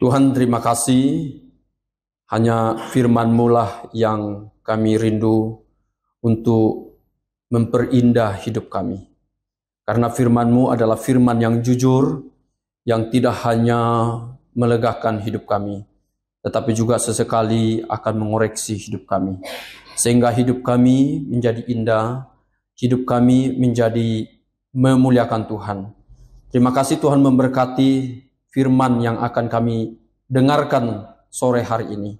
Tuhan, terima kasih. Hanya firman-Mu lah yang kami rindu untuk memperindah hidup kami. Karena firman-Mu adalah firman yang jujur, yang tidak hanya melegakan hidup kami, tetapi juga sesekali akan mengoreksi hidup kami. Sehingga hidup kami menjadi indah, hidup kami menjadi memuliakan Tuhan. Terima kasih Tuhan memberkati firman yang akan kami dengarkan sore hari ini.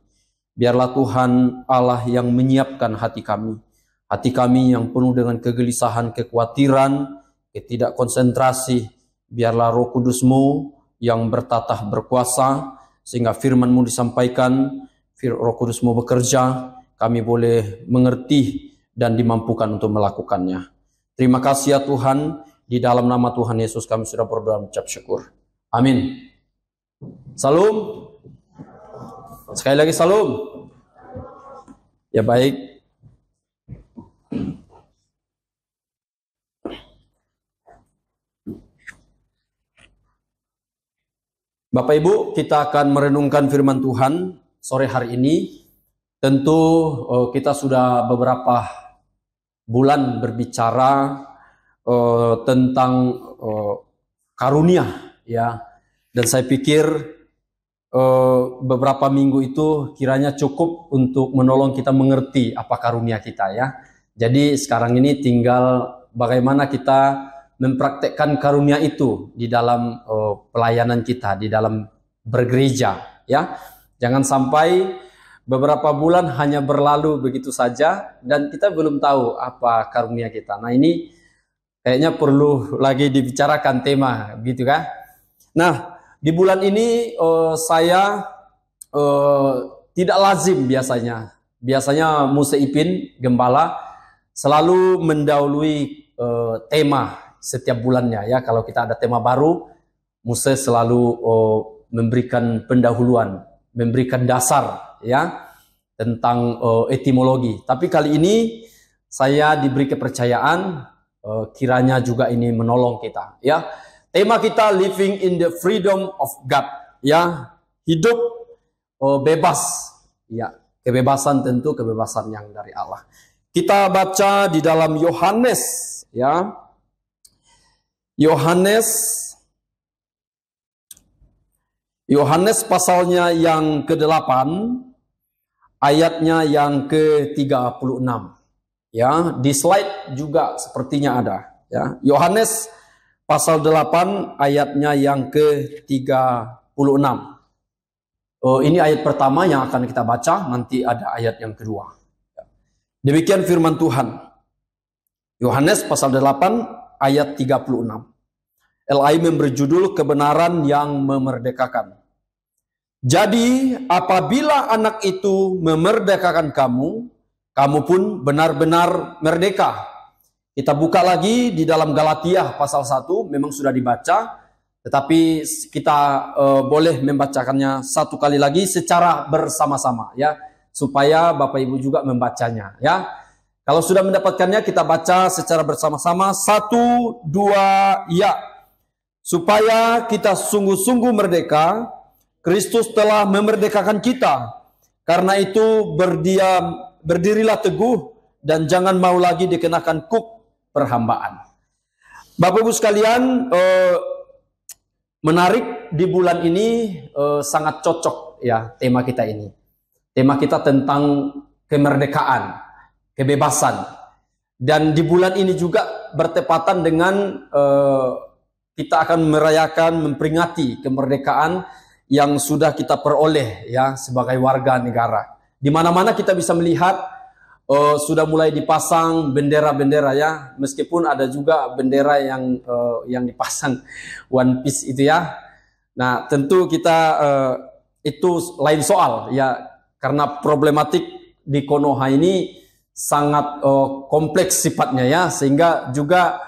Biarlah Tuhan Allah yang menyiapkan hati kami yang penuh dengan kegelisahan, kekhawatiran, ketidakkonsentrasi. Biarlah Roh Kudus-Mu yang bertatah berkuasa, sehingga firman-Mu disampaikan, Roh Kudus-Mu bekerja, kami boleh mengerti dan dimampukan untuk melakukannya. Terima kasih ya Tuhan, di dalam nama Tuhan Yesus kami sudah berdoa mengucap syukur. Amin. Salam. Sekali lagi salam. Ya baik. Bapak Ibu, kita akan merenungkan firman Tuhan sore hari ini. Tentu kita sudah beberapa bulan berbicara tentang karunia, ya. Dan saya pikir beberapa minggu itu kiranya cukup untuk menolong kita mengerti apa karunia kita, ya. Jadi sekarang ini tinggal bagaimana kita mempraktekkan karunia itu di dalam pelayanan kita, di dalam bergereja, ya. Jangan sampai beberapa bulan hanya berlalu begitu saja dan kita belum tahu apa karunia kita. Nah, ini kayaknya perlu lagi dibicarakan tema, gitu kan? Nah, di bulan ini saya tidak lazim biasanya Muse Ipin Gembala selalu mendahului tema setiap bulannya, ya. Kalau kita ada tema baru, Muse selalu memberikan pendahuluan, memberikan dasar, ya, tentang etimologi. Tapi kali ini saya diberi kepercayaan, kiranya juga ini menolong kita, ya. Tema kita living in the freedom of God, ya, hidup bebas, ya. Kebebasan tentu kebebasan yang dari Allah. Kita baca di dalam Yohanes, ya. Yohanes pasalnya yang ke-8, ayatnya yang ke-36. Ya, di slide juga sepertinya ada, ya. Yohanes pasal 8 ayatnya yang ke-36. Ini ayat pertama yang akan kita baca, nanti ada ayat yang kedua. Demikian firman Tuhan. Yohanes pasal 8 ayat 36. LAIM berjudul kebenaran yang memerdekakan. Jadi apabila anak itu memerdekakan kamu, kamu pun benar-benar merdeka. Kita buka lagi di dalam Galatia pasal 1, memang sudah dibaca, tetapi kita boleh membacakannya satu kali lagi secara bersama-sama, ya, supaya Bapak Ibu juga membacanya, ya. Kalau sudah mendapatkannya, kita baca secara bersama-sama. 1, 2, ya. Supaya kita sungguh-sungguh merdeka, Kristus telah memerdekakan kita. Karena itu berdirilah teguh dan jangan mau lagi dikenakan kuk perhambaan. Bapak Ibu sekalian, menarik di bulan ini sangat cocok, ya, tema kita ini. Tema kita tentang kemerdekaan, kebebasan. Dan di bulan ini juga bertepatan dengan kita akan merayakan, memperingati kemerdekaan yang sudah kita peroleh, ya, sebagai warga negara. Di mana-mana kita bisa melihat sudah mulai dipasang bendera-bendera, ya, meskipun ada juga bendera yang dipasang One Piece itu, ya. Nah, tentu kita itu lain soal, ya, karena problematik di Konoha ini sangat kompleks sifatnya, ya, sehingga juga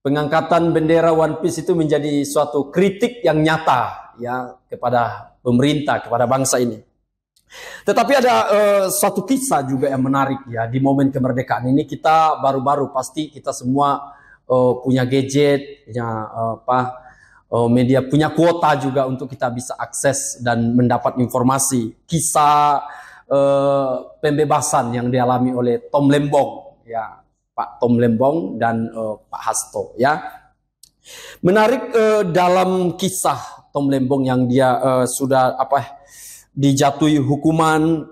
pengangkatan bendera One Piece itu menjadi suatu kritik yang nyata, ya, kepada pemerintah, kepada bangsa ini. Tetapi ada suatu kisah juga yang menarik, ya, di momen kemerdekaan ini. Kita baru-baru pasti kita semua punya gadget, punya media punya kuota juga untuk kita bisa akses dan mendapat informasi kisah pembebasan yang dialami oleh Tom Lembong, ya, Pak Tom Lembong dan Pak Hasto, ya. Menarik dalam kisah Tom Lembong yang dia sudah dijatuhi hukuman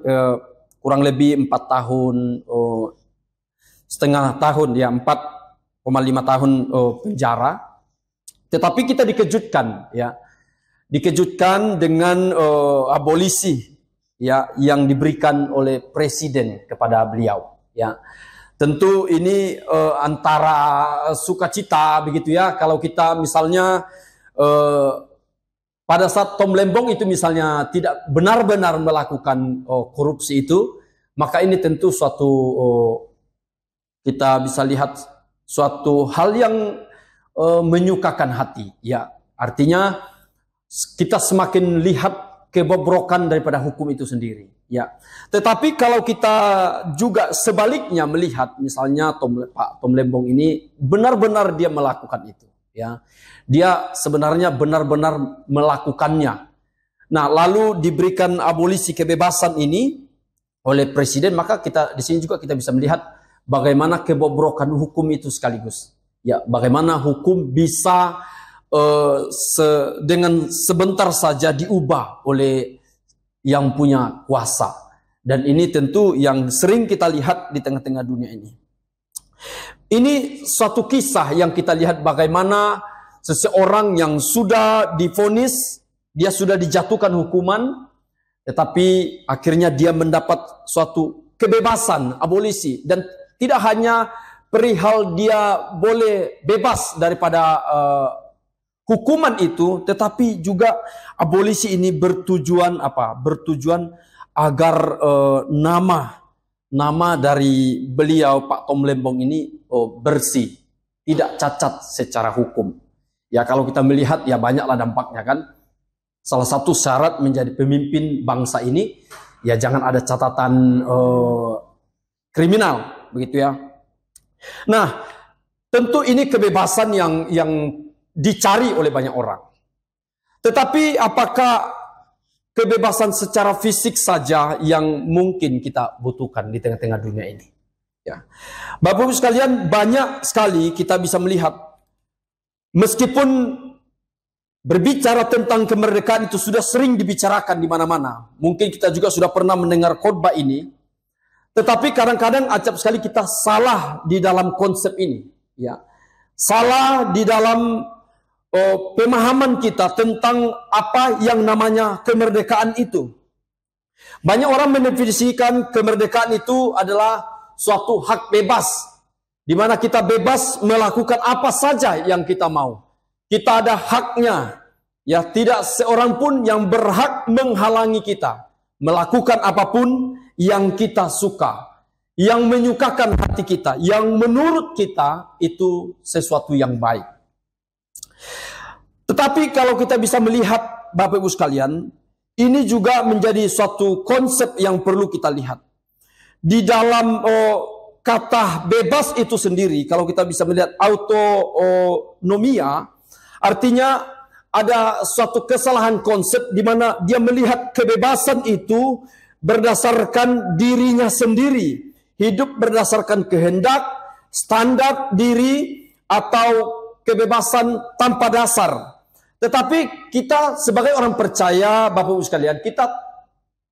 kurang lebih 4 tahun setengah tahun, ya, 4,5 tahun penjara. Tetapi kita dikejutkan, ya, dikejutkan dengan abolisi, ya, yang diberikan oleh presiden kepada beliau, ya. Tentu ini antara sukacita begitu, ya, kalau kita misalnya pada saat Tom Lembong itu misalnya tidak benar-benar melakukan korupsi itu, maka ini tentu suatu kita bisa lihat suatu hal yang menyukakan hati, ya. Artinya kita semakin lihat kebobrokan daripada hukum itu sendiri, ya. Tetapi kalau kita juga sebaliknya melihat misalnya Pak Tom Lembong ini benar-benar dia melakukan itu, ya. Dia sebenarnya benar-benar melakukannya. Nah, lalu diberikan abolisi kebebasan ini oleh presiden, maka kita di sini juga kita bisa melihat bagaimana kebobrokan hukum itu sekaligus. Ya, bagaimana hukum bisa dengan sebentar saja diubah oleh yang punya kuasa. Dan ini tentu yang sering kita lihat di tengah-tengah dunia ini. Ini suatu kisah yang kita lihat bagaimana seseorang yang sudah divonis, dia sudah dijatuhkan hukuman, tetapi akhirnya dia mendapat suatu kebebasan, abolisi. Dan tidak hanya perihal dia boleh bebas daripada hukuman itu, tetapi juga abolisi ini bertujuan apa? Bertujuan agar nama dari beliau Pak Tom Lembong ini bersih, tidak cacat secara hukum. Ya, kalau kita melihat ya banyaklah dampaknya, kan. Salah satu syarat menjadi pemimpin bangsa ini ya jangan ada catatan kriminal, begitu, ya. Nah, tentu ini kebebasan yang dicari oleh banyak orang. Tetapi apakah kebebasan secara fisik saja yang mungkin kita butuhkan di tengah-tengah dunia ini? Ya. Bapak Ibu sekalian, banyak sekali kita bisa melihat, meskipun berbicara tentang kemerdekaan itu sudah sering dibicarakan di mana-mana. Mungkin kita juga sudah pernah mendengar khotbah ini. Tetapi kadang-kadang acap sekali kita salah di dalam konsep ini, ya. Salah di dalam pemahaman kita tentang apa yang namanya kemerdekaan itu. Banyak orang mendefinisikan kemerdekaan itu adalah suatu hak bebas, di mana kita bebas melakukan apa saja yang kita mau. Kita ada haknya, ya, tidak seorang pun yang berhak menghalangi kita melakukan apapun yang kita suka, yang menyukakan hati kita, yang menurut kita itu sesuatu yang baik. Tetapi kalau kita bisa melihat, Bapak Ibu sekalian, ini juga menjadi suatu konsep yang perlu kita lihat. Di dalam kata bebas itu sendiri, kalau kita bisa melihat autonomia, artinya ada suatu kesalahan konsep di mana dia melihat kebebasan itu berdasarkan dirinya sendiri, hidup berdasarkan kehendak, standar diri, atau kebebasan tanpa dasar. Tetapi kita sebagai orang percaya, Bapak Ibu sekalian, kita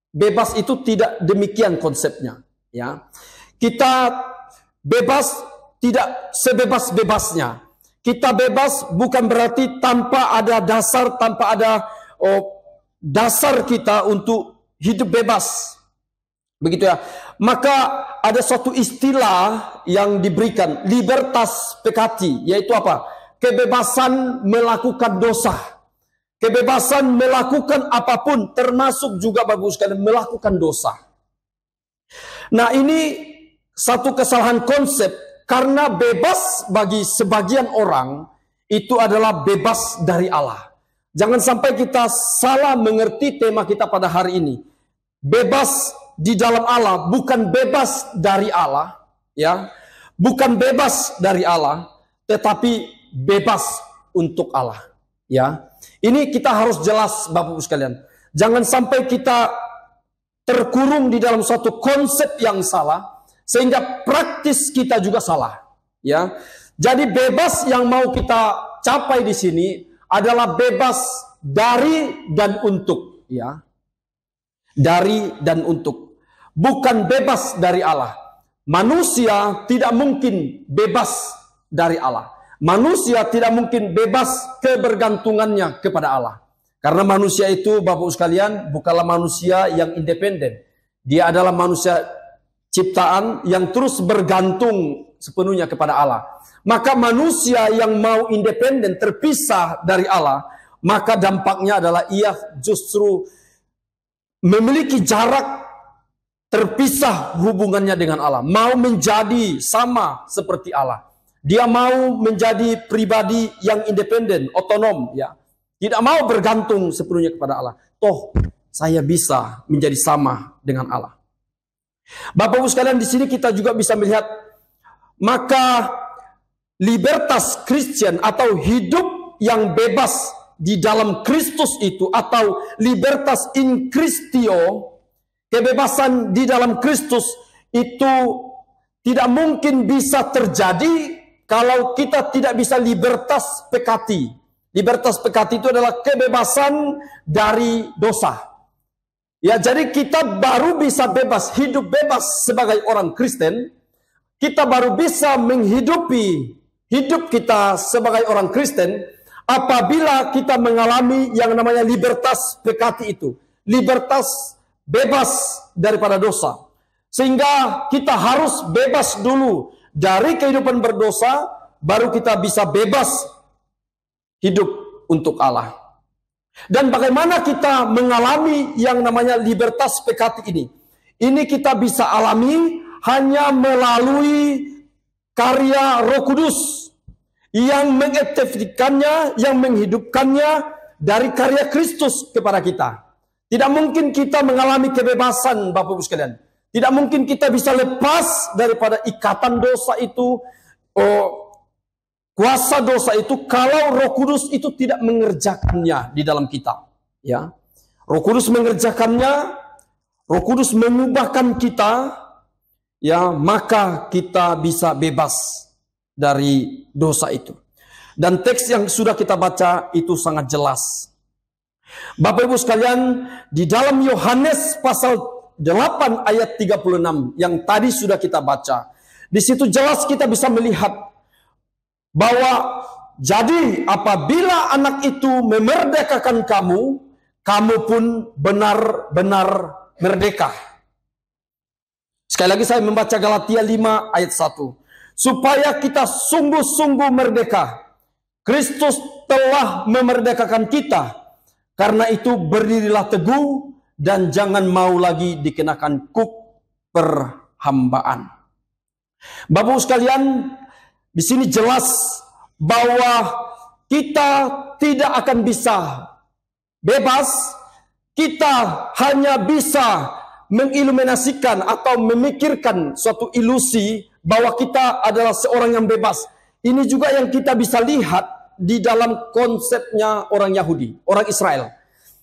bebas itu tidak demikian konsepnya, ya. Kita bebas tidak sebebas-bebasnya. Kita bebas bukan berarti tanpa ada dasar, tanpa ada dasar kita untuk hidup bebas. Begitu, ya. Maka ada suatu istilah yang diberikan, libertas peccati, yaitu apa? Kebebasan melakukan dosa. Kebebasan melakukan apapun, termasuk juga Bapak Ibu sekalian melakukan dosa. Nah, ini satu kesalahan konsep, karena bebas bagi sebagian orang itu adalah bebas dari Allah. Jangan sampai kita salah mengerti tema kita pada hari ini. Bebas di dalam Allah, bukan bebas dari Allah, ya. Bukan bebas dari Allah, tetapi bebas untuk Allah, ya. Ini kita harus jelas Bapak Ibu sekalian. Jangan sampai kita terkurung di dalam suatu konsep yang salah sehingga praktis kita juga salah, ya. Jadi bebas yang mau kita capai di sini adalah bebas dari dan untuk, ya. Dari dan untuk. Bukan bebas dari Allah. Manusia tidak mungkin bebas dari Allah. Manusia tidak mungkin bebas kebergantungannya kepada Allah. Karena manusia itu, Bapak Ibu sekalian, bukanlah manusia yang independen. Dia adalah manusia ciptaan yang terus bergantung sepenuhnya kepada Allah. Maka manusia yang mau independen, terpisah dari Allah, maka dampaknya adalah ia justru memiliki jarak, terpisah hubungannya dengan Allah. Mau menjadi sama seperti Allah. Dia mau menjadi pribadi yang independen, otonom, ya. Tidak mau bergantung sepenuhnya kepada Allah. Toh, saya bisa menjadi sama dengan Allah. Bapak Ibu sekalian, di sini kita juga bisa melihat, maka libertas Kristen atau hidup yang bebas di dalam Kristus itu, atau libertas in Christio, kebebasan di dalam Kristus itu tidak mungkin bisa terjadi kalau kita tidak bisa libertas peccati. Libertas peccati itu adalah kebebasan dari dosa. Ya, jadi kita baru bisa bebas, hidup bebas sebagai orang Kristen. Kita baru bisa menghidupi hidup kita sebagai orang Kristen apabila kita mengalami yang namanya libertas peccati itu. Libertas bebas daripada dosa. Sehingga kita harus bebas dulu dari kehidupan berdosa, baru kita bisa bebas hidup untuk Allah. Dan bagaimana kita mengalami yang namanya libertas peccati ini? Ini kita bisa alami hanya melalui karya Roh Kudus yang mengaktifkannya, yang menghidupkannya dari karya Kristus kepada kita. Tidak mungkin kita mengalami kebebasan, Bapak Ibu sekalian. Tidak mungkin kita bisa lepas daripada ikatan dosa itu, kuasa dosa itu, kalau Roh Kudus itu tidak mengerjakannya di dalam kita. Ya, Roh Kudus mengerjakannya, Roh Kudus mengubahkan kita, ya, maka kita bisa bebas dari dosa itu. Dan teks yang sudah kita baca itu sangat jelas. Bapak Ibu sekalian, di dalam Yohanes pasal 8 ayat 36 yang tadi sudah kita baca, di situ jelas kita bisa melihat bahwa jadi apabila anak itu memerdekakan kamu, kamu pun benar-benar merdeka. Sekali lagi saya membaca Galatia 5 ayat 1. Supaya kita sungguh-sungguh merdeka. Kristus telah memerdekakan kita. Karena itu berdirilah teguh dan jangan mau lagi dikenakan kuk perhambaan. Bapak Ibu sekalian, di sini jelas bahwa kita tidak akan bisa bebas, kita hanya bisa mengiluminasikan atau memikirkan suatu ilusi bahwa kita adalah seorang yang bebas. Ini juga yang kita bisa lihat di dalam konsepnya orang Yahudi, orang Israel.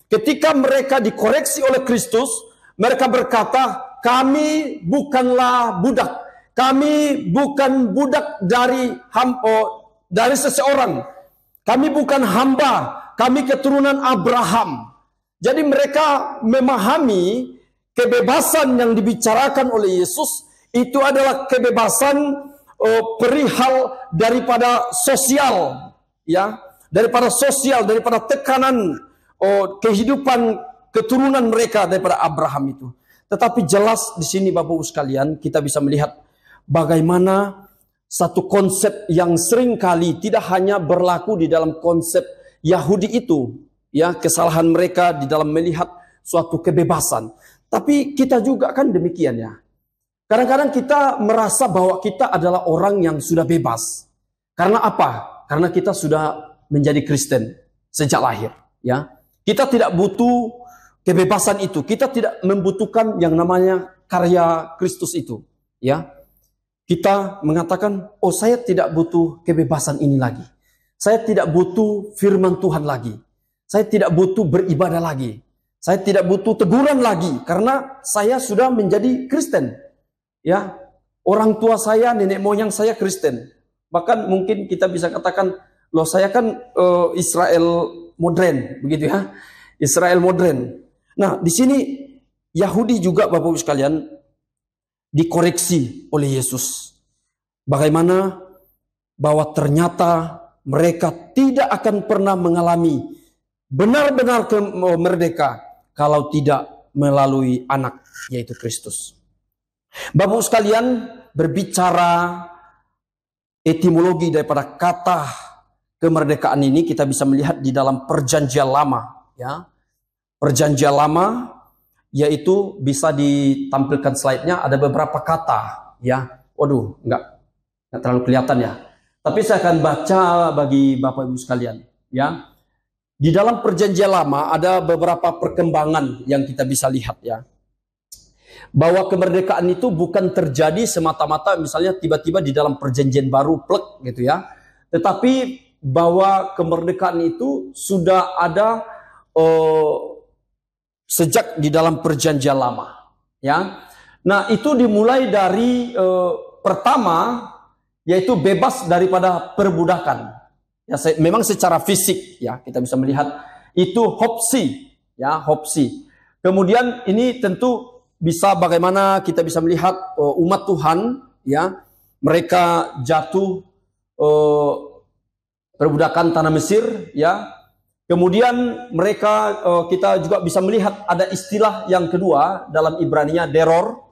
Ketika mereka dikoreksi oleh Kristus, mereka berkata, kami bukanlah budak. Kami bukan budak dari seseorang. Kami bukan hamba. Kami keturunan Abraham. Jadi mereka memahami kebebasan yang dibicarakan oleh Yesus itu adalah kebebasan perihal daripada sosial, ya, daripada sosial, daripada tekanan kehidupan keturunan mereka daripada Abraham itu. Tetapi jelas di sini Bapak Ibu sekalian kita bisa melihat bagaimana satu konsep yang sering kali tidak hanya berlaku di dalam konsep Yahudi itu, ya, kesalahan mereka di dalam melihat suatu kebebasan. Tapi kita juga kan demikian, ya. Kadang-kadang kita merasa bahwa kita adalah orang yang sudah bebas. Karena apa? Karena kita sudah menjadi Kristen sejak lahir, ya. Kita tidak butuh kebebasan itu. Kita tidak membutuhkan yang namanya karya Kristus itu, ya. Kita mengatakan, oh saya tidak butuh kebebasan ini lagi. Saya tidak butuh firman Tuhan lagi. Saya tidak butuh beribadah lagi. Saya tidak butuh teguran lagi karena saya sudah menjadi Kristen. Ya, orang tua saya, nenek moyang saya Kristen. Bahkan mungkin kita bisa katakan, loh saya kan Israel modern, begitu ya. Israel modern. Nah, di sini Yahudi juga Bapak Ibu sekalian dikoreksi oleh Yesus. Bagaimana bahwa ternyata mereka tidak akan pernah mengalami benar-benar merdeka kalau tidak melalui anak, yaitu Kristus. Bapak sekalian, berbicara etimologi daripada kata kemerdekaan ini kita bisa melihat di dalam Perjanjian Lama, ya. Perjanjian Lama yaitu bisa ditampilkan slide-nya, ada beberapa kata, ya. Waduh, enggak terlalu kelihatan ya. Tapi saya akan baca bagi Bapak Ibu sekalian, ya. Di dalam Perjanjian Lama ada beberapa perkembangan yang kita bisa lihat, ya. Bahwa kemerdekaan itu bukan terjadi semata-mata misalnya tiba-tiba di dalam Perjanjian Baru plek gitu ya. Tetapi bahwa kemerdekaan itu sudah ada sejak di dalam Perjanjian Lama, ya. Nah, itu dimulai dari pertama yaitu bebas daripada perbudakan. Ya, memang secara fisik ya kita bisa melihat itu hopsi, ya, hopsi. Kemudian ini tentu bisa bagaimana kita bisa melihat umat Tuhan, ya, mereka jatuh perbudakan tanah Mesir, ya. Kemudian mereka kita juga bisa melihat ada istilah yang kedua dalam Ibraninya deror,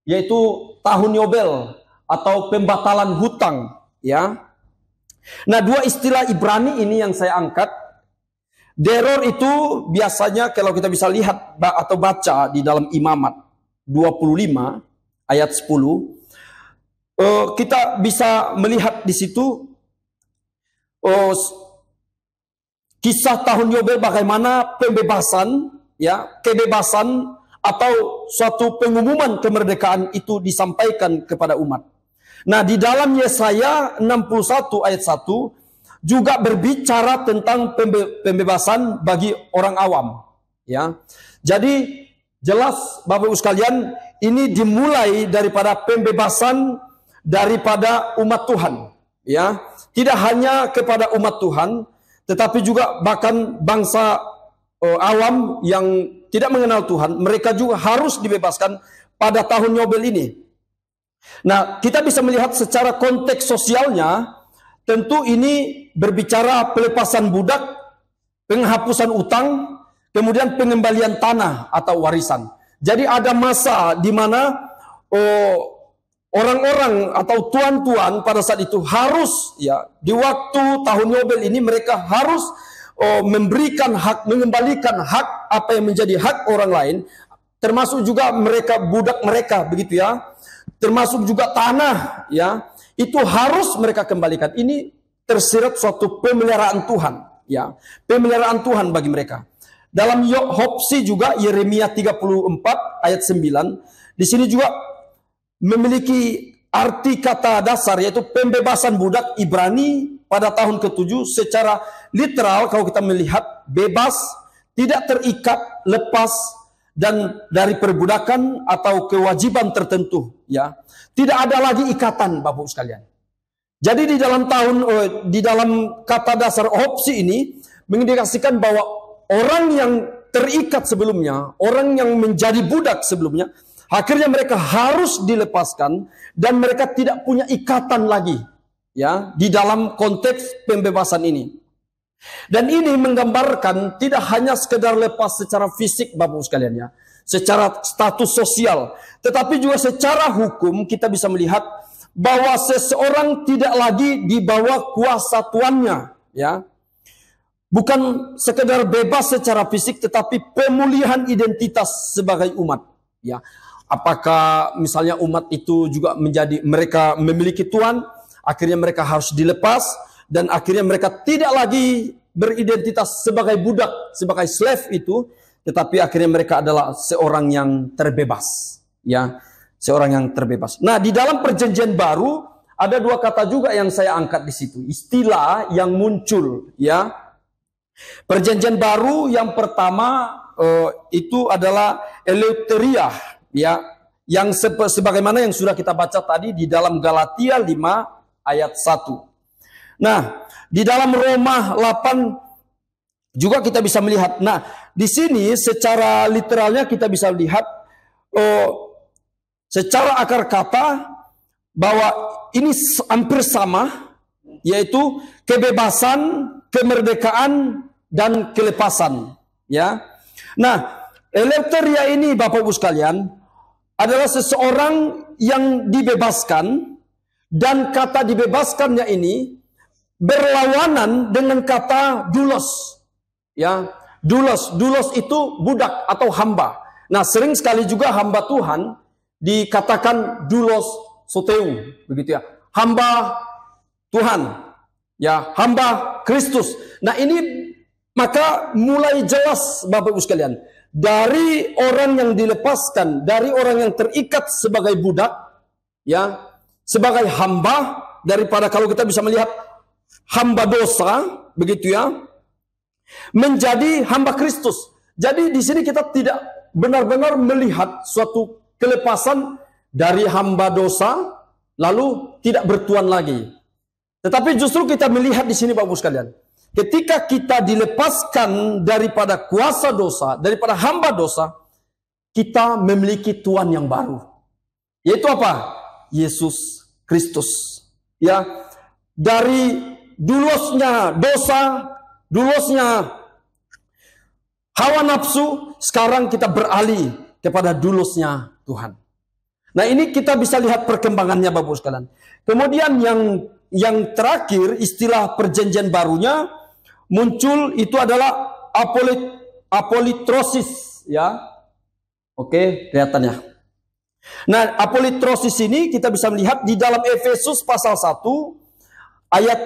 yaitu tahun Yobel atau pembatalan hutang, ya. Nah, dua istilah Ibrani ini yang saya angkat. Deror itu biasanya kalau kita bisa lihat atau baca di dalam Imamat 25 ayat 10, kita bisa melihat di situ kisah tahun Yobel bagaimana pembebasan, ya, kebebasan atau suatu pengumuman kemerdekaan itu disampaikan kepada umat. Nah, di dalam Yesaya 61 ayat 1 juga berbicara tentang pembebasan bagi orang awam, ya. Jadi jelas Bapak Ibu sekalian, ini dimulai daripada pembebasan daripada umat Tuhan, ya. Tidak hanya kepada umat Tuhan, tetapi juga bahkan bangsa awam yang tidak mengenal Tuhan, mereka juga harus dibebaskan pada tahun Yobel ini. Nah, kita bisa melihat secara konteks sosialnya, tentu ini berbicara pelepasan budak, penghapusan utang, kemudian pengembalian tanah atau warisan. Jadi ada masa di mana orang-orang atau tuan-tuan pada saat itu harus, ya, di waktu tahun Yobel ini mereka harus memberikan hak, mengembalikan hak apa yang menjadi hak orang lain, termasuk juga mereka budak mereka, begitu ya. Termasuk juga tanah, ya. Itu harus mereka kembalikan. Ini tersirat suatu pemeliharaan Tuhan, ya. Pemeliharaan Tuhan bagi mereka. Dalam Hopsi juga Yeremia 34 ayat 9, di sini juga memiliki arti kata dasar yaitu pembebasan budak Ibrani pada tahun ke-7 secara literal kalau kita melihat bebas, tidak terikat, lepas dan dari perbudakan atau kewajiban tertentu, ya. Tidak ada lagi ikatan, Bapak sekalian. Jadi di dalam kata dasar Hopsi ini mengindikasikan bahwa orang yang terikat sebelumnya, orang yang menjadi budak sebelumnya, akhirnya mereka harus dilepaskan dan mereka tidak punya ikatan lagi, ya, di dalam konteks pembebasan ini. Dan ini menggambarkan tidak hanya sekedar lepas secara fisik, Bapak sekalian, ya, secara status sosial, tetapi juga secara hukum kita bisa melihat bahwa seseorang tidak lagi di bawah kuasa tuannya, ya. Bukan sekedar bebas secara fisik, tetapi pemulihan identitas sebagai umat, ya. Apakah misalnya umat itu juga mereka memiliki tuan, akhirnya mereka harus dilepas dan akhirnya mereka tidak lagi beridentitas sebagai budak, sebagai slave itu, tetapi akhirnya mereka adalah seorang yang terbebas, ya, seorang yang terbebas. Nah, di dalam Perjanjian Baru ada dua kata juga yang saya angkat di situ, istilah yang muncul, ya. Perjanjian baru yang pertama itu adalah eleuteria, ya, yang sebagaimana yang sudah kita baca tadi di dalam Galatia 5 ayat 1. Nah, di dalam Roma 8 juga kita bisa melihat. Nah, di sini secara literalnya kita bisa lihat secara akar kata bahwa ini hampir sama, yaitu kebebasan, kemerdekaan, dan kelepasan. Ya. Nah, eleuteria ini Bapak Ibu sekalian adalah seseorang yang dibebaskan, dan kata dibebaskannya ini berlawanan dengan kata doulos. Ya, doulos itu budak atau hamba. Nah, sering sekali juga hamba Tuhan dikatakan doulos soteu, begitu ya. Hamba Tuhan, ya, hamba Kristus. Nah, ini maka mulai jelas Bapak Ibu sekalian, dari orang yang dilepaskan, dari orang yang terikat sebagai budak, ya, sebagai hamba, daripada kalau kita bisa melihat hamba dosa, begitu ya, menjadi hamba Kristus. Jadi di sini kita tidak benar-benar melihat suatu kelepasan dari hamba dosa lalu tidak bertuan lagi. Tetapi justru kita melihat di sini Bapak Ibu sekalian, ketika kita dilepaskan daripada kuasa dosa, daripada hamba dosa, kita memiliki Tuhan yang baru. Yaitu apa? Yesus Kristus. Ya, dari dulosnya dosa, dulosnya hawa nafsu, sekarang kita beralih kepada dulosnya Tuhan. Nah, ini kita bisa lihat perkembangannya Bapak Ibu sekalian. Kemudian yang terakhir, istilah perjanjian barunya muncul, itu adalah apolitrosis, ya. Oke, kelihatannya. Nah, apolitrosis ini kita bisa melihat di dalam Efesus pasal 1 ayat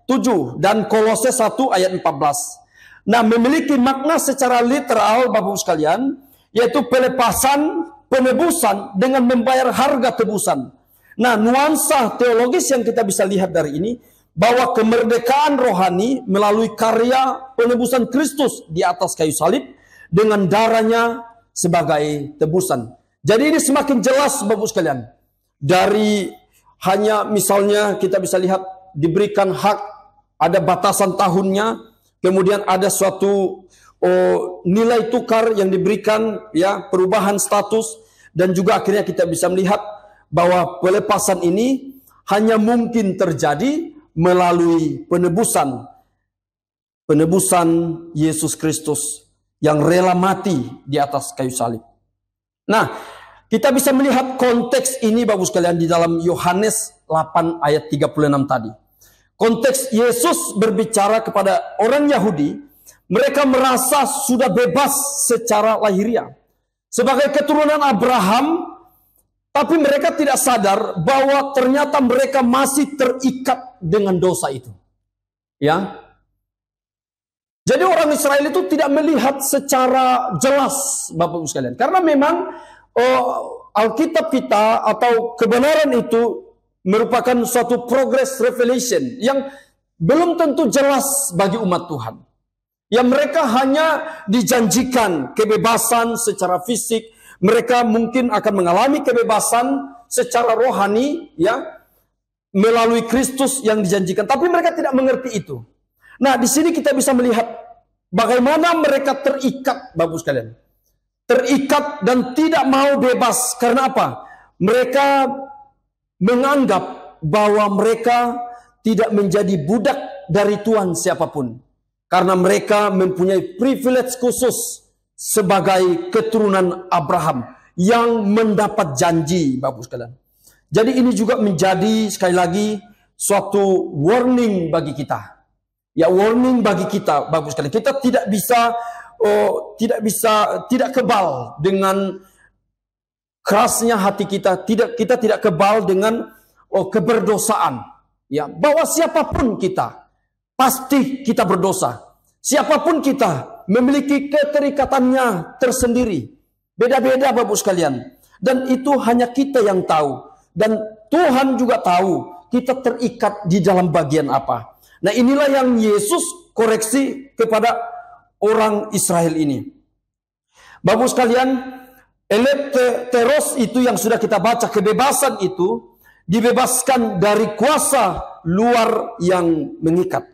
7 dan Kolose 1 ayat 14. Nah, memiliki makna secara literal Bapak Ibu sekalian, yaitu pelepasan, penebusan dengan membayar harga tebusan. Nah, nuansa teologis yang kita bisa lihat dari ini, bahwa kemerdekaan rohani melalui karya penebusan Kristus di atas kayu salib dengan darahnya sebagai tebusan. Jadi ini semakin jelas Bapak Ibu sekalian. Dari hanya misalnya kita bisa lihat diberikan hak, ada batasan tahunnya, kemudian ada suatu nilai tukar yang diberikan, ya, perubahan status, dan juga akhirnya kita bisa melihat bahwa pelepasan ini hanya mungkin terjadi melalui penebusan Yesus Kristus yang rela mati di atas kayu salib. Nah, kita bisa melihat konteks ini Bapak Ibu sekalian di dalam Yohanes 8 ayat 36 tadi. Konteks Yesus berbicara kepada orang Yahudi, mereka merasa sudah bebas secara lahiriah sebagai keturunan Abraham, tapi mereka tidak sadar bahwa ternyata mereka masih terikat dengan dosa itu. Ya. Jadi orang Israel itu tidak melihat secara jelas Bapak Ibu sekalian. Karena memang Alkitab kita atau kebenaran itu merupakan suatu progress revelation yang belum tentu jelas bagi umat Tuhan. Ya, mereka hanya dijanjikan kebebasan secara fisik, mereka mungkin akan mengalami kebebasan secara rohani, ya, melalui Kristus yang dijanjikan, tapi mereka tidak mengerti itu. Nah, di sini kita bisa melihat bagaimana mereka terikat, Bapak Ibu sekalian. Terikat dan tidak mau bebas. Karena apa? Mereka menganggap bahwa mereka tidak menjadi budak dari Tuhan siapapun. Karena mereka mempunyai privilege khusus sebagai keturunan Abraham yang mendapat janji, Bapak Ibu sekalian. Jadi ini juga menjadi sekali lagi suatu warning bagi kita. Ya, warning bagi kita, Bapak Ibu sekalian. Kita tidak kebal dengan kerasnya hati kita. Kita tidak kebal dengan keberdosaan. Ya, bahwa siapapun kita, pasti kita berdosa. Siapapun kita memiliki keterikatannya tersendiri. Beda-beda Bapak Ibu sekalian. Dan itu hanya kita yang tahu. Dan Tuhan juga tahu kita terikat di dalam bagian apa. Nah, inilah yang Yesus koreksi kepada orang Israel ini. Bapak sekalian, eleteros itu yang sudah kita baca, kebebasan itu dibebaskan dari kuasa luar yang mengikat.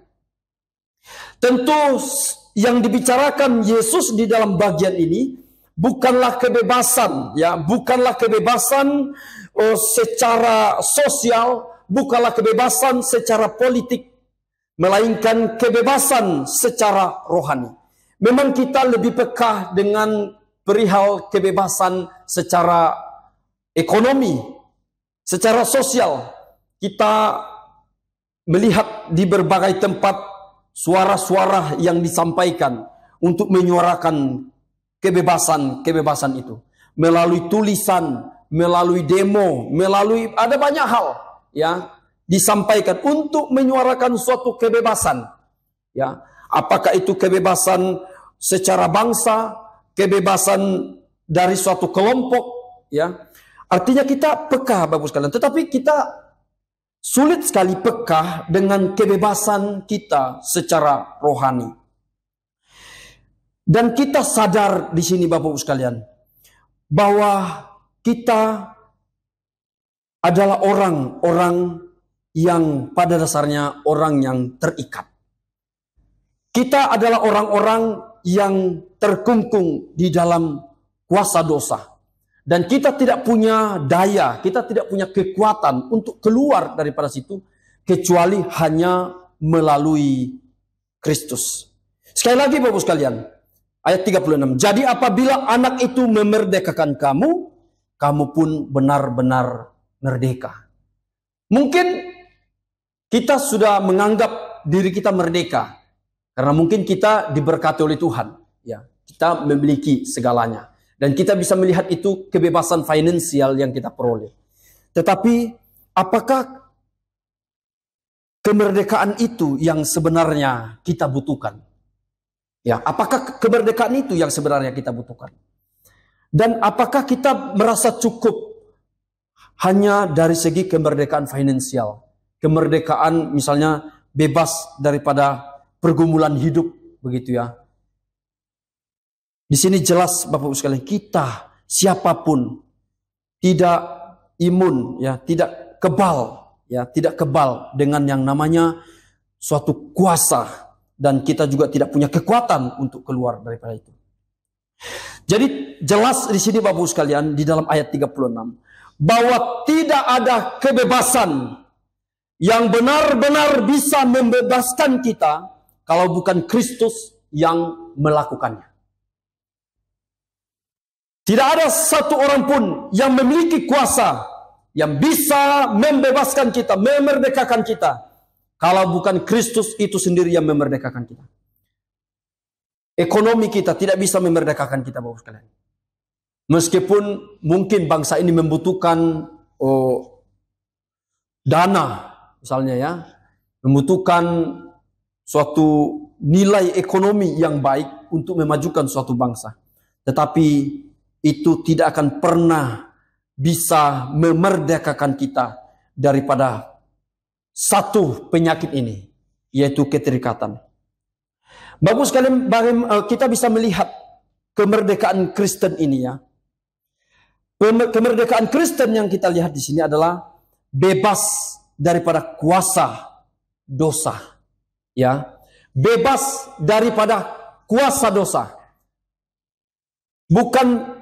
Tentu yang dibicarakan Yesus di dalam bagian ini bukanlah kebebasan, ya, bukanlah kebebasan secara sosial, bukanlah kebebasan secara politik, melainkan kebebasan secara rohani. Memang kita lebih peka dengan perihal kebebasan secara ekonomi, secara sosial. Kita melihat di berbagai tempat suara-suara yang disampaikan untuk menyuarakan kebebasan itu. Melalui tulisan, melalui demo, melalui ada banyak hal ya disampaikan untuk menyuarakan suatu kebebasan. Ya, apakah itu kebebasan secara bangsa, kebebasan dari suatu kelompok, ya. Artinya kita peka Bapak sekalian, tetapi kita sulit sekali peka dengan kebebasan kita secara rohani. Dan kita sadar di sini Bapak sekalian bahwa kita adalah orang-orang yang pada dasarnya orang yang terikat. Kita adalah orang-orang yang terkungkung di dalam kuasa dosa. Dan kita tidak punya daya, kita tidak punya kekuatan untuk keluar daripada situ kecuali hanya melalui Kristus. Sekali lagi Bapak sekalian, ayat 36. Jadi apabila anak itu memerdekakan kamu, kamu pun benar-benar merdeka. Mungkin kita sudah menganggap diri kita merdeka karena mungkin kita diberkati oleh Tuhan, ya. Kita memiliki segalanya dan kita bisa melihat itu kebebasan finansial yang kita peroleh. Tetapi apakah kemerdekaan itu yang sebenarnya kita butuhkan? Ya, apakah kemerdekaan itu yang sebenarnya kita butuhkan? Dan apakah kita merasa cukup hanya dari segi kemerdekaan finansial? Kemerdekaan misalnya bebas daripada pergumulan hidup, begitu ya. Di sini jelas Bapak sekalian, kita siapapun tidak imun, ya, tidak kebal dengan yang namanya suatu kuasa, dan kita juga tidak punya kekuatan untuk keluar daripada itu. Jadi jelas di sini Bapak sekalian di dalam ayat 36 bahwa tidak ada kebebasan yang benar-benar bisa membebaskan kita kalau bukan Kristus yang melakukannya. Tidak ada satu orang pun yang memiliki kuasa yang bisa membebaskan kita, memerdekakan kita, kalau bukan Kristus itu sendiri yang memerdekakan kita. Ekonomi kita tidak bisa memerdekakan kita Bapak sekalian. Meskipun mungkin bangsa ini membutuhkan dana, misalnya ya, membutuhkan suatu nilai ekonomi yang baik untuk memajukan suatu bangsa. Tetapi itu tidak akan pernah bisa memerdekakan kita daripada satu penyakit ini, yaitu keterikatan. Bagus sekali kita bisa melihat kemerdekaan Kristen ini ya. Kemerdekaan Kristen yang kita lihat di sini adalah bebas daripada kuasa dosa. Ya, bebas daripada kuasa dosa. Bukan,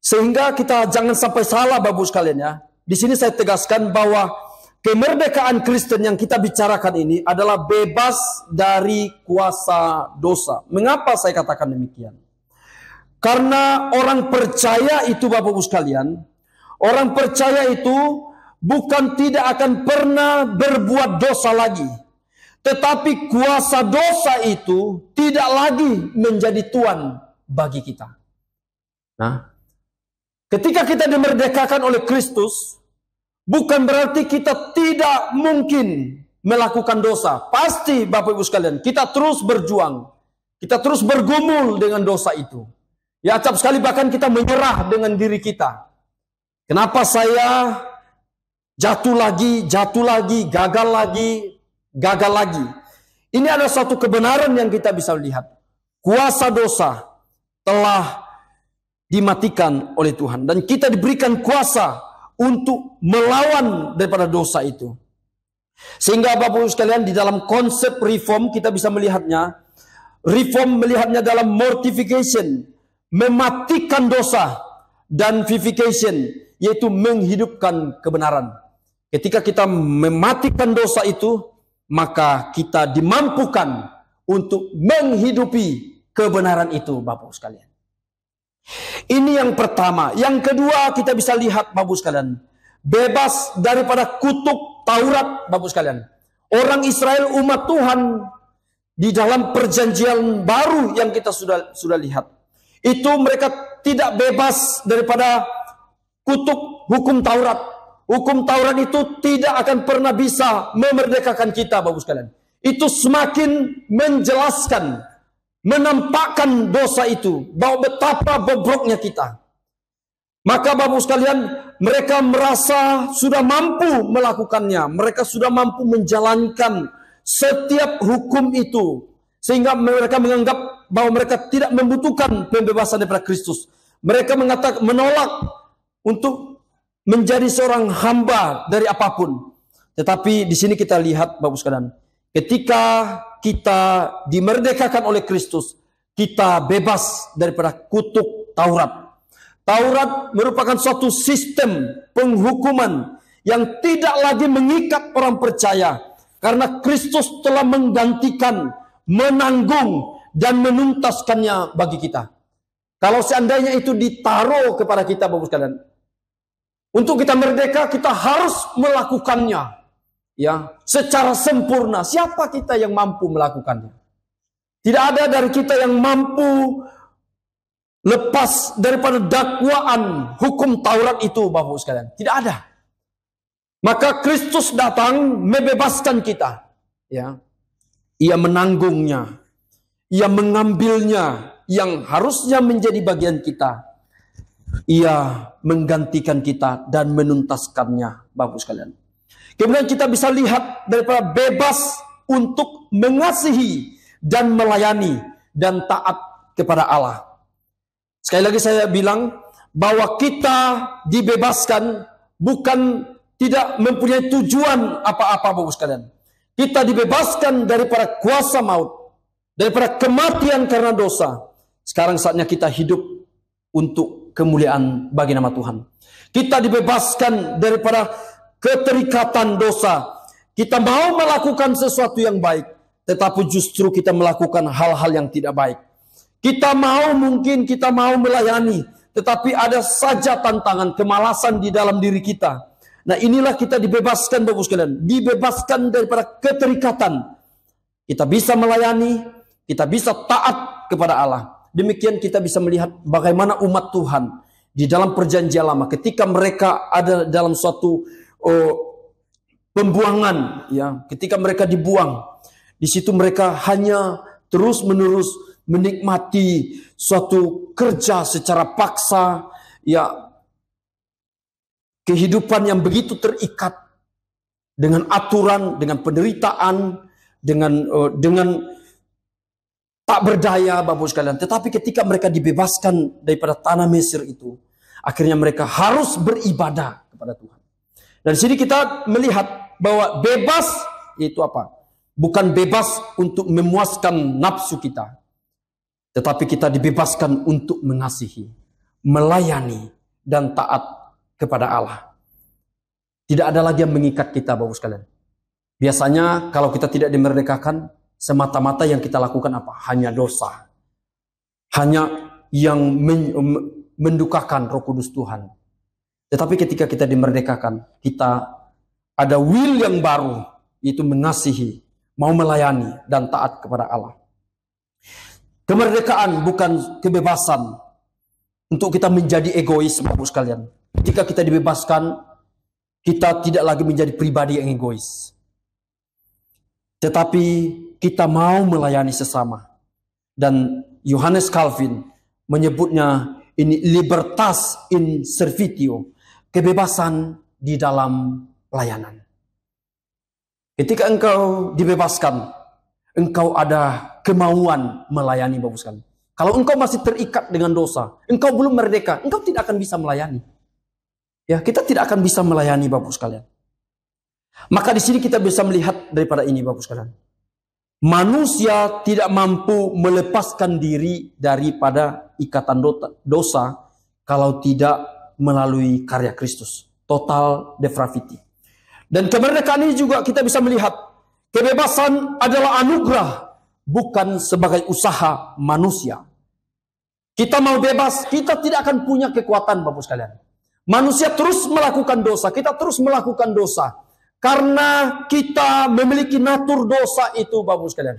sehingga kita jangan sampai salah Bapak sekalian ya. Di sini saya tegaskan bahwa kemerdekaan Kristen yang kita bicarakan ini adalah bebas dari kuasa dosa. Mengapa saya katakan demikian? Karena orang percaya itu Bapak Ibu sekalian, orang percaya itu bukan tidak akan pernah berbuat dosa lagi. Tetapi kuasa dosa itu tidak lagi menjadi tuan bagi kita. Nah, ketika kita dimerdekakan oleh Kristus, bukan berarti kita tidak mungkin melakukan dosa. Pasti Bapak Ibu sekalian, kita terus berjuang. Kita terus bergumul dengan dosa itu. Ya, acap sekali bahkan kita menyerah dengan diri kita. Kenapa saya jatuh lagi, gagal lagi. Ini ada satu kebenaran yang kita bisa lihat. Kuasa dosa telah dimatikan oleh Tuhan. Dan kita diberikan kuasa untuk melawan daripada dosa itu. Sehingga Bapak Ibu sekalian, di dalam konsep reform kita bisa melihatnya. Reform melihatnya dalam mortification, mematikan dosa, dan vivification, yaitu menghidupkan kebenaran. Ketika kita mematikan dosa itu, maka kita dimampukan untuk menghidupi kebenaran itu, Bapak Ibu sekalian. Ini yang pertama. Yang kedua, kita bisa lihat, Bapak Ibu sekalian, bebas daripada kutuk Taurat, Bapak Ibu sekalian. Orang Israel, umat Tuhan, di dalam perjanjian baru yang kita sudah lihat, itu mereka tidak bebas daripada kutuk hukum Taurat. Hukum Taurat itu tidak akan pernah bisa memerdekakan kita, Bapak Ibu sekalian. Itu semakin menjelaskan, menampakkan dosa itu, bahwa betapa bobroknya kita. Maka Bapak Ibu sekalian, mereka merasa sudah mampu melakukannya. Mereka sudah mampu menjalankan setiap hukum itu. Sehingga mereka menganggap bahwa mereka tidak membutuhkan pembebasan daripada Kristus. Mereka menolak untuk menjadi seorang hamba dari apapun. Tetapi di sini kita lihat, Bapak Ibu sekalian, ketika kita dimerdekakan oleh Kristus, kita bebas daripada kutuk Taurat. Taurat merupakan suatu sistem penghukuman yang tidak lagi mengikat orang percaya, karena Kristus telah menggantikan, menanggung, dan menuntaskannya bagi kita. Kalau seandainya itu ditaruh kepada kita, Bapak Ibu sekalian, untuk kita merdeka, kita harus melakukannya, ya, secara sempurna. Siapa kita yang mampu melakukannya? Tidak ada dari kita yang mampu lepas daripada dakwaan hukum Taurat itu, Bapak Ibu sekalian. Tidak ada. Maka Kristus datang membebaskan kita. Ya. Ia menanggungnya. Ia mengambilnya yang harusnya menjadi bagian kita. Ia menggantikan kita dan menuntaskannya, Bapak Ibu sekalian. Kemudian kita bisa lihat daripada bebas untuk mengasihi dan melayani dan taat kepada Allah. Sekali lagi saya bilang bahwa kita dibebaskan bukan tidak mempunyai tujuan apa-apa, Bapak Ibu sekalian. Kita dibebaskan daripada kuasa maut, daripada kematian karena dosa. Sekarang saatnya kita hidup untuk kemuliaan bagi nama Tuhan. Kita dibebaskan daripada keterikatan dosa. Kita mau melakukan sesuatu yang baik, tetapi justru kita melakukan hal-hal yang tidak baik. Kita mungkin kita mau melayani, tetapi ada saja tantangan, kemalasan di dalam diri kita. Nah, inilah kita dibebaskan, Bapak Ibu sekalian, dibebaskan daripada keterikatan. Kita bisa melayani, kita bisa taat kepada Allah. Demikian kita bisa melihat bagaimana umat Tuhan di dalam perjanjian lama, ketika mereka ada dalam suatu pembuangan, ya, ketika mereka dibuang, di situ mereka hanya terus-menerus menikmati suatu kerja secara paksa, ya, kehidupan yang begitu terikat dengan aturan, dengan penderitaan, dengan tak berdaya, Bapak Ibu sekalian. Tetapi ketika mereka dibebaskan daripada tanah Mesir itu, akhirnya mereka harus beribadah kepada Tuhan. Dan sini kita melihat bahwa bebas itu apa? Bukan bebas untuk memuaskan nafsu kita, tetapi kita dibebaskan untuk mengasihi, melayani, dan taat kepada Allah. Tidak ada lagi yang mengikat kita, Bapak Ibu sekalian. Biasanya kalau kita tidak dimerdekakan, semata-mata yang kita lakukan apa? Hanya dosa. Hanya yang mendukakan Roh Kudus Tuhan. Tetapi ketika kita dimerdekakan, kita ada will yang baru, yaitu mengasihi, mau melayani, dan taat kepada Allah. Kemerdekaan bukan kebebasan untuk kita menjadi egois, Bapak Ibu sekalian. Ketika kita dibebaskan, kita tidak lagi menjadi pribadi yang egois. Tetapi kita mau melayani sesama. Dan Yohanes Calvin menyebutnya ini libertas in servitio, kebebasan di dalam layanan. Ketika engkau dibebaskan engkau ada kemauan melayani Bapak sekalian. Kalau engkau masih terikat dengan dosa, engkau belum merdeka, engkau tidak akan bisa melayani. Ya, kita tidak akan bisa melayani Bapak sekalian. Maka di sini kita bisa melihat daripada ini Bapak sekalian. Manusia tidak mampu melepaskan diri daripada ikatan dosa kalau tidak melalui karya Kristus. Total depravity. Dan kemerdekaan ini juga kita bisa melihat kebebasan adalah anugerah, bukan sebagai usaha manusia. Kita mau bebas, kita tidak akan punya kekuatan Bapak sekalian. Manusia terus melakukan dosa, kita terus melakukan dosa. Karena kita memiliki natur dosa itu Bapak sekalian.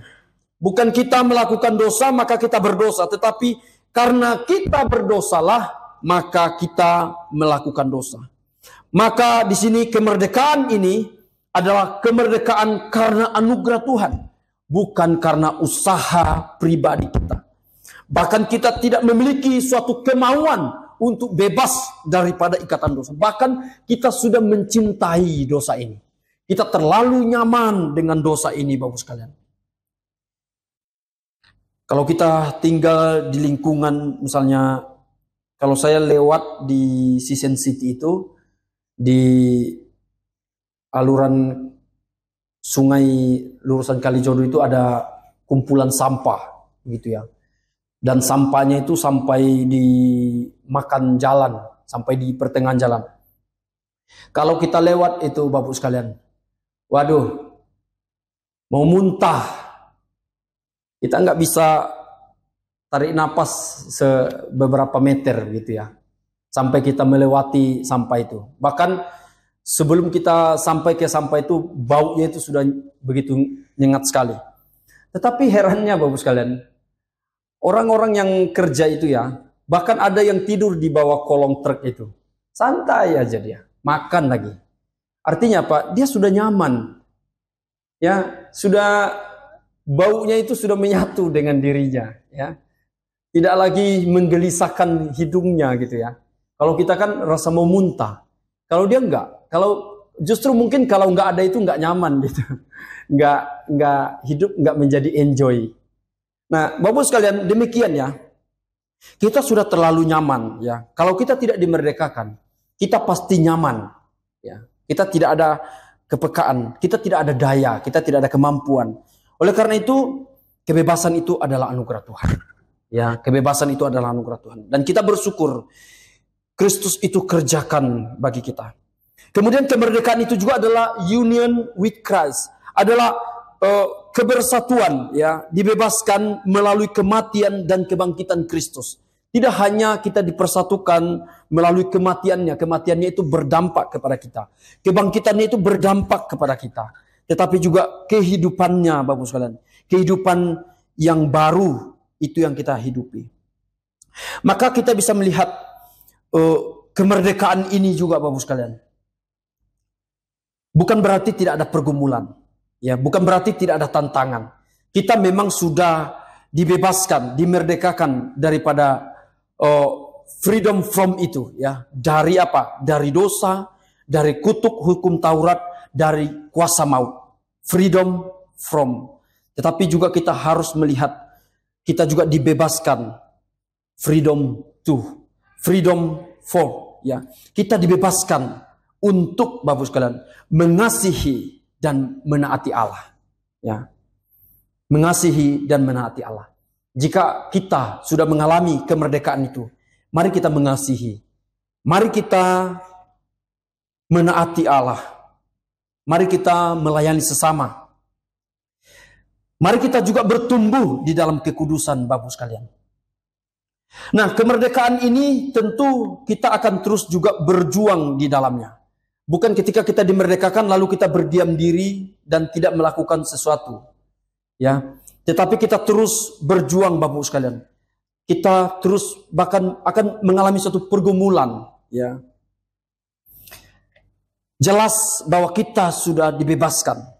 Bukan kita melakukan dosa maka kita berdosa, tetapi karena kita berdosalah maka kita melakukan dosa. Maka di sini kemerdekaan ini adalah kemerdekaan karena anugerah Tuhan, bukan karena usaha pribadi kita. Bahkan kita tidak memiliki suatu kemauan untuk bebas daripada ikatan dosa. Bahkan kita sudah mencintai dosa ini. Kita terlalu nyaman dengan dosa ini Bapak sekalian. Kalau kita tinggal di lingkungan, misalnya kalau saya lewat di Sisen City itu, di aluran sungai lurusan Kalijodo itu ada kumpulan sampah gitu ya. Dan sampahnya itu sampai di makan jalan, sampai di pertengahan jalan. Kalau kita lewat itu Bapak sekalian, waduh, mau muntah. Kita nggak bisa tarik napas beberapa meter gitu ya. Sampai kita melewati sampah itu. Bahkan sebelum kita sampai ke sampah itu, baunya itu sudah begitu nyengat sekali. Tetapi herannya Bapak sekalian, orang-orang yang kerja itu ya, bahkan ada yang tidur di bawah kolong truk itu. Santai aja dia, makan lagi. Artinya apa? Dia sudah nyaman. Ya, sudah baunya itu sudah menyatu dengan dirinya, ya. Tidak lagi menggelisahkan hidungnya gitu ya. Kalau kita kan rasa mau muntah. Kalau dia enggak. Kalau justru mungkin kalau enggak ada itu enggak nyaman gitu. Enggak hidup enggak menjadi enjoy. Nah, Bapak sekalian, demikian ya. Kita sudah terlalu nyaman ya. Kalau kita tidak dimerdekakan, kita pasti nyaman ya. Kita tidak ada kepekaan, kita tidak ada daya, kita tidak ada kemampuan. Oleh karena itu, kebebasan itu adalah anugerah Tuhan. Ya, kebebasan itu adalah anugerah Tuhan. Dan kita bersyukur Kristus itu kerjakan bagi kita. Kemudian kemerdekaan itu juga adalah union with Christ, adalah kebersatuan ya, dibebaskan melalui kematian dan kebangkitan Kristus. Tidak hanya kita dipersatukan melalui kematiannya itu berdampak kepada kita. Kebangkitannya itu berdampak kepada kita. Tetapi juga kehidupannya Bapak sekalian, kehidupan yang baru itu yang kita hidupi. Maka kita bisa melihat kemerdekaan ini juga Bapak sekalian. Bukan berarti tidak ada pergumulan. Ya, bukan berarti tidak ada tantangan. Kita memang sudah dibebaskan, dimerdekakan daripada freedom from itu ya. Dari apa? Dari dosa, dari kutuk hukum Taurat, dari kuasa maut. Freedom from. Tetapi juga kita harus melihat kita juga dibebaskan freedom to, freedom for ya. Kita dibebaskan untuk Bapak sekalian mengasihi dan menaati Allah ya. Mengasihi dan menaati Allah. Jika kita sudah mengalami kemerdekaan itu, mari kita mengasihi. Mari kita menaati Allah. Mari kita melayani sesama. Mari kita juga bertumbuh di dalam kekudusan Bapak sekalian. Nah, kemerdekaan ini tentu kita akan terus juga berjuang di dalamnya. Bukan ketika kita dimerdekakan lalu kita berdiam diri dan tidak melakukan sesuatu. Ya, tetapi kita terus berjuang Bapak sekalian. Kita terus bahkan akan mengalami suatu pergumulan, ya. Jelas bahwa kita sudah dibebaskan.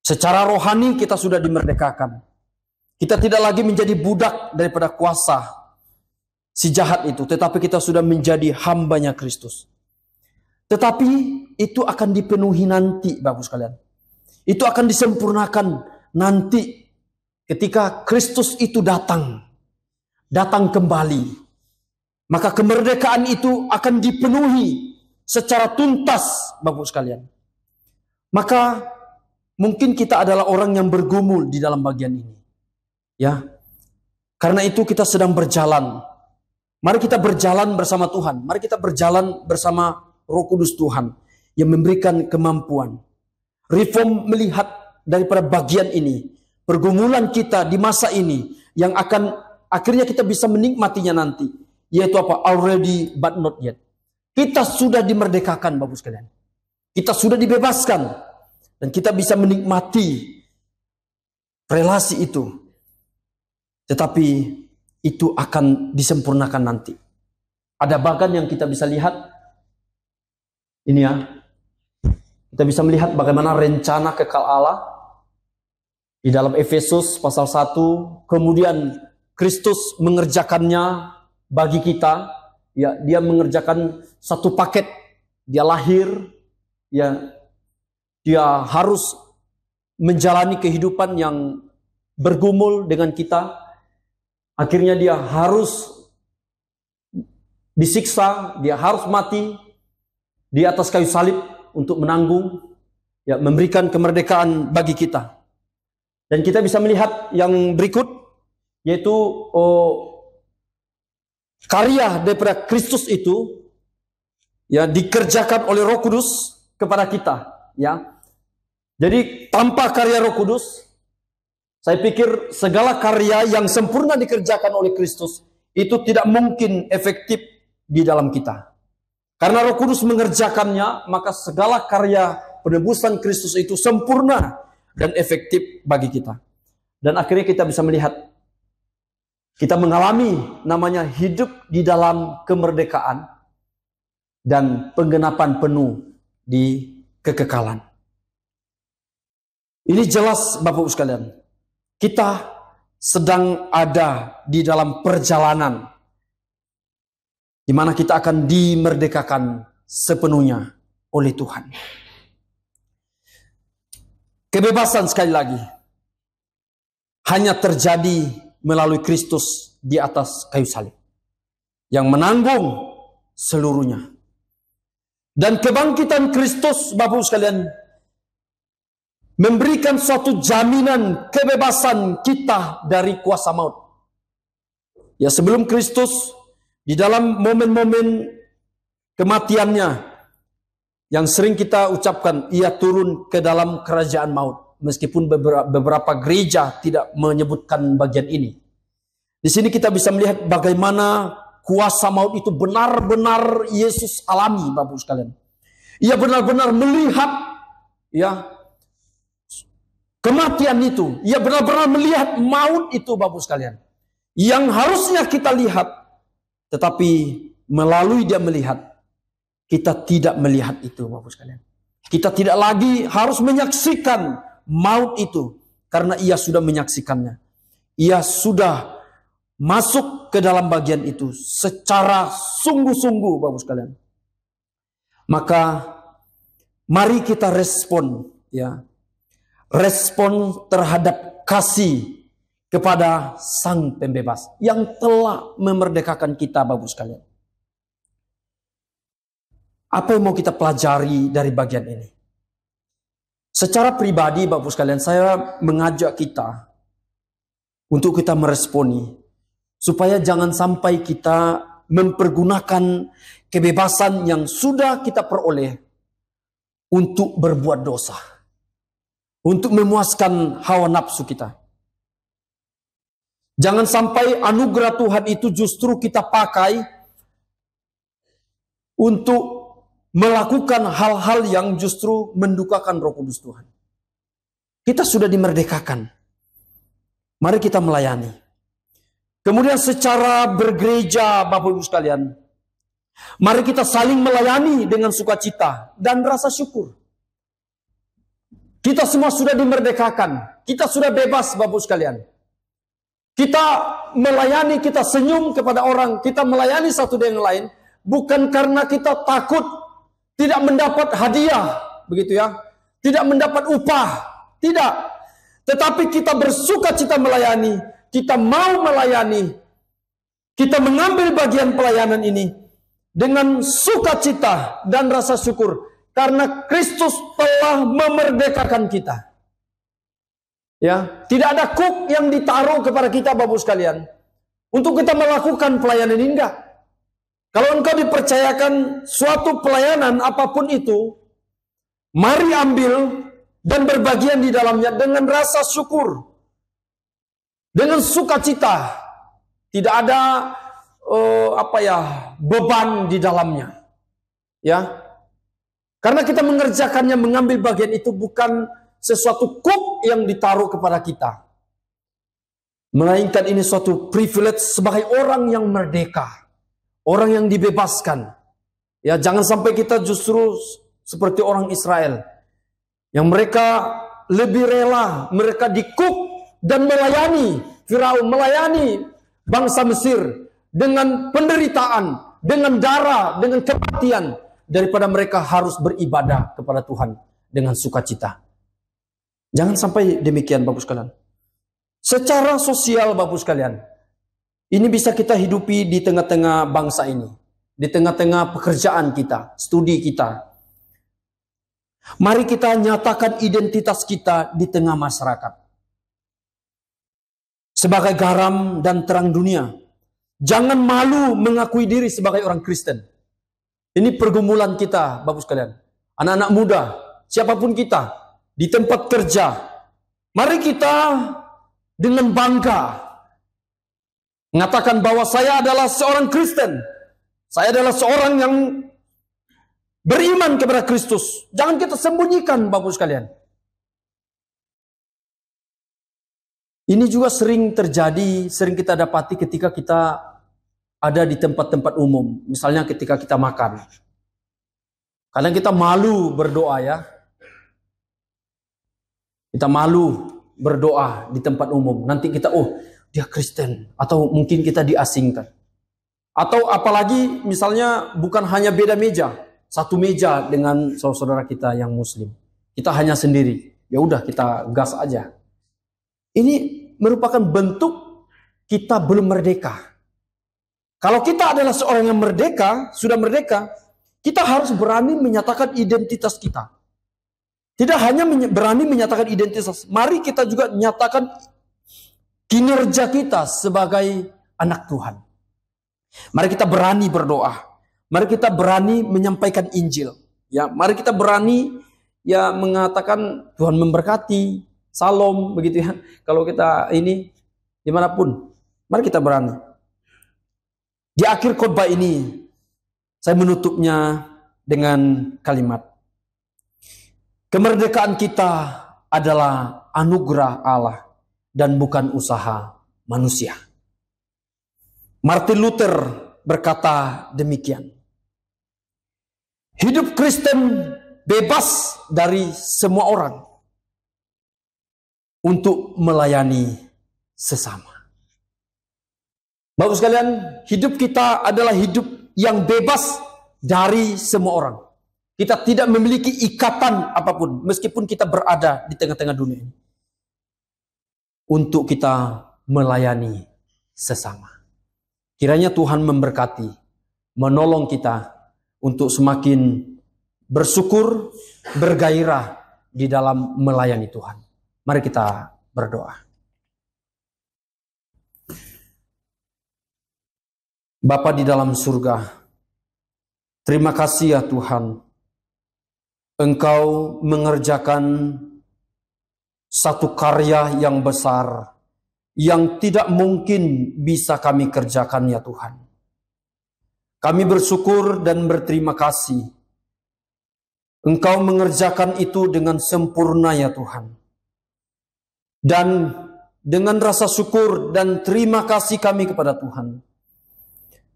Secara rohani kita sudah dimerdekakan. Kita tidak lagi menjadi budak daripada kuasa si jahat itu, tetapi kita sudah menjadi hambanya Kristus. Tetapi itu akan dipenuhi nanti Bapak sekalian. Itu akan disempurnakan nanti ketika Kristus itu datang kembali, maka kemerdekaan itu akan dipenuhi secara tuntas, Bapak sekalian. Maka mungkin kita adalah orang yang bergumul di dalam bagian ini. Ya. Karena itu kita sedang berjalan. Mari kita berjalan bersama Tuhan. Mari kita berjalan bersama Roh Kudus Tuhan yang memberikan kemampuan. Reform melihat daripada bagian ini, pergumulan kita di masa ini yang akan akhirnya kita bisa menikmatinya nanti, yaitu apa? Already but not yet. Kita sudah dimerdekakan, Bapak sekalian. Kita sudah dibebaskan dan kita bisa menikmati relasi itu. Tetapi itu akan disempurnakan nanti. Ada bagian yang kita bisa lihat. Ini ya. Kita bisa melihat bagaimana rencana kekal Allah di dalam Efesus pasal 1. Kemudian Kristus mengerjakannya bagi kita. Ya, dia mengerjakan satu paket. Dia lahir. Ya, dia harus menjalani kehidupan yang bergumul dengan kita. Akhirnya dia harus disiksa, dia harus mati di atas kayu salib untuk menanggung, ya, memberikan kemerdekaan bagi kita. Dan kita bisa melihat yang berikut, yaitu karya daripada Kristus itu, ya, dikerjakan oleh Roh Kudus kepada kita, ya. Jadi tanpa karya Roh Kudus, saya pikir segala karya yang sempurna dikerjakan oleh Kristus itu tidak mungkin efektif di dalam kita. Karena Roh Kudus mengerjakannya, maka segala karya penebusan Kristus itu sempurna dan efektif bagi kita. Dan akhirnya kita bisa melihat, kita mengalami namanya hidup di dalam kemerdekaan dan penggenapan penuh di kekekalan. Ini jelas Bapak-Ibu sekalian. Kita sedang ada di dalam perjalanan di mana kita akan dimerdekakan sepenuhnya oleh Tuhan. Kebebasan sekali lagi hanya terjadi melalui Kristus di atas kayu salib yang menanggung seluruhnya. Dan kebangkitan Kristus, Bapak-Ibu sekalian, memberikan suatu jaminan kebebasan kita dari kuasa maut. Ya, sebelum Kristus, di dalam momen-momen kematiannya, yang sering kita ucapkan, ia turun ke dalam kerajaan maut. Meskipun beberapa gereja tidak menyebutkan bagian ini. Di sini kita bisa melihat bagaimana kuasa maut itu benar-benar Yesus alami, Bapak sekalian. Ia benar-benar melihat, ya, kematian itu. Ia benar-benar melihat maut itu, Bapak sekalian. Yang harusnya kita lihat, tetapi melalui dia melihat, kita tidak melihat itu, Bapak sekalian. Kita tidak lagi harus menyaksikan maut itu, karena ia sudah menyaksikannya. Ia sudah masuk ke dalam bagian itu secara sungguh-sungguh, Bapak sekalian. Maka mari kita respon, ya. Respon terhadap kasih kepada Sang Pembebas yang telah memerdekakan kita, Bapak sekalian. Apa yang mau kita pelajari dari bagian ini? Secara pribadi, Bapak sekalian, saya mengajak kita untuk kita meresponi, supaya jangan sampai kita mempergunakan kebebasan yang sudah kita peroleh untuk berbuat dosa, untuk memuaskan hawa nafsu kita. Jangan sampai anugerah Tuhan itu justru kita pakai untuk melakukan hal-hal yang justru mendukakan Roh Kudus Tuhan. Kita sudah dimerdekakan. Mari kita melayani. Kemudian secara bergereja, Bapak Ibu sekalian, mari kita saling melayani dengan sukacita dan rasa syukur. Kita semua sudah dimerdekakan. Kita sudah bebas, Bapak Ibu sekalian. Kita melayani, kita senyum kepada orang, kita melayani satu dengan lain, bukan karena kita takut tidak mendapat hadiah, begitu ya, tidak mendapat upah, tidak. tetapi kita bersukacita melayani, kita mau melayani, kita mengambil bagian pelayanan ini dengan sukacita dan rasa syukur karena Kristus telah memerdekakan kita. Ya, tidak ada kuk yang ditaruh kepada kita, Bapak sekalian, untuk kita melakukan pelayanan ini, enggak. Kalau engkau dipercayakan suatu pelayanan apapun itu, mari ambil dan berbagian di dalamnya dengan rasa syukur, dengan sukacita. Tidak ada beban di dalamnya. Ya. Karena kita mengerjakannya, mengambil bagian itu bukan sesuatu kuk yang ditaruh kepada kita. Melainkan ini suatu privilege sebagai orang yang merdeka, orang yang dibebaskan. Ya, jangan sampai kita justru seperti orang Israel yang mereka lebih rela, mereka dikuk dan melayani Firaun, melayani bangsa Mesir dengan penderitaan, dengan darah, dengan kematian, daripada mereka harus beribadah kepada Tuhan dengan sukacita. Jangan sampai demikian, Bapak sekalian. Secara sosial, Bapak sekalian, ini bisa kita hidupi di tengah-tengah bangsa ini, di tengah-tengah pekerjaan kita, studi kita. Mari kita nyatakan identitas kita di tengah masyarakat. Sebagai garam dan terang dunia, jangan malu mengakui diri sebagai orang Kristen. Ini pergumulan kita, Bapak sekalian. Anak-anak muda, siapapun kita, di tempat kerja, mari kita dengan bangga mengatakan bahwa saya adalah seorang Kristen. Saya adalah seorang yang beriman kepada Kristus. Jangan kita sembunyikan, Bapak sekalian. Ini juga sering terjadi, sering kita dapati ketika kita ada di tempat-tempat umum. Misalnya ketika kita makan. Kadang kita malu berdoa, ya. Kita malu berdoa di tempat umum. Nanti kita, oh dia Kristen. Atau mungkin kita diasingkan. Atau apalagi misalnya bukan hanya beda meja. Satu meja dengan saudara kita yang muslim. Kita hanya sendiri. Ya udah kita gas aja. Ini merupakan bentuk kita belum merdeka. Kalau kita adalah seorang yang merdeka, sudah merdeka, kita harus berani menyatakan identitas kita. Tidak hanya berani menyatakan identitas, mari kita juga menyatakan kinerja kita sebagai anak Tuhan. Mari kita berani berdoa. Mari kita berani menyampaikan Injil. Ya, mari kita berani ya mengatakan Tuhan memberkati, salam begitu ya. Kalau kita ini dimanapun, mari kita berani. Di akhir khotbah ini, saya menutupnya dengan kalimat. Kemerdekaan kita adalah anugerah Allah dan bukan usaha manusia. Martin Luther berkata demikian. Hidup Kristen bebas dari semua orang untuk melayani sesama. Bapak sekalian, hidup kita adalah hidup yang bebas dari semua orang. Kita tidak memiliki ikatan apapun, meskipun kita berada di tengah-tengah dunia ini. Untuk kita melayani sesama. Kiranya Tuhan memberkati, menolong kita untuk semakin bersyukur, bergairah di dalam melayani Tuhan. Mari kita berdoa. Bapa di dalam surga, terima kasih ya Tuhan. Engkau mengerjakan satu karya yang besar, yang tidak mungkin bisa kami kerjakan ya Tuhan. Kami bersyukur dan berterima kasih. Engkau mengerjakan itu dengan sempurna ya Tuhan. Dan dengan rasa syukur dan terima kasih kami kepada Tuhan.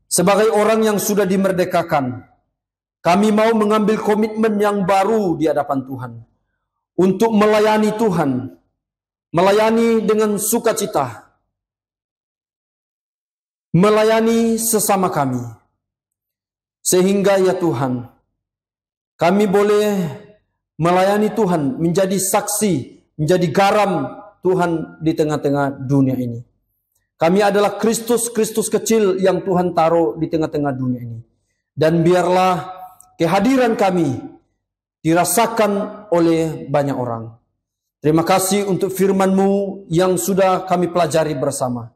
Sebagai orang yang sudah dimerdekakan, kami mau mengambil komitmen yang baru di hadapan Tuhan. Untuk melayani Tuhan. Melayani dengan sukacita. Melayani sesama kami. Sehingga ya Tuhan, kami boleh melayani Tuhan, menjadi saksi, menjadi garam Tuhan di tengah-tengah dunia ini. Kami adalah Kristus kecil yang Tuhan taruh di tengah-tengah dunia ini. Dan biarlah kehadiran kami dirasakan oleh banyak orang. Terima kasih untuk firman-Mu yang sudah kami pelajari bersama.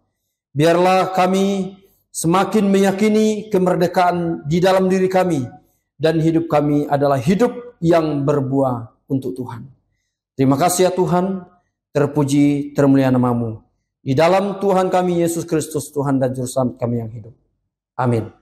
Biarlah kami semakin meyakini kemerdekaan di dalam diri kami. Dan hidup kami adalah hidup yang berbuah untuk Tuhan. Terima kasih ya Tuhan. Terpuji, termulia nama-Mu. Di dalam Tuhan kami Yesus Kristus, Tuhan dan Juru Selamat kami yang hidup. Amin.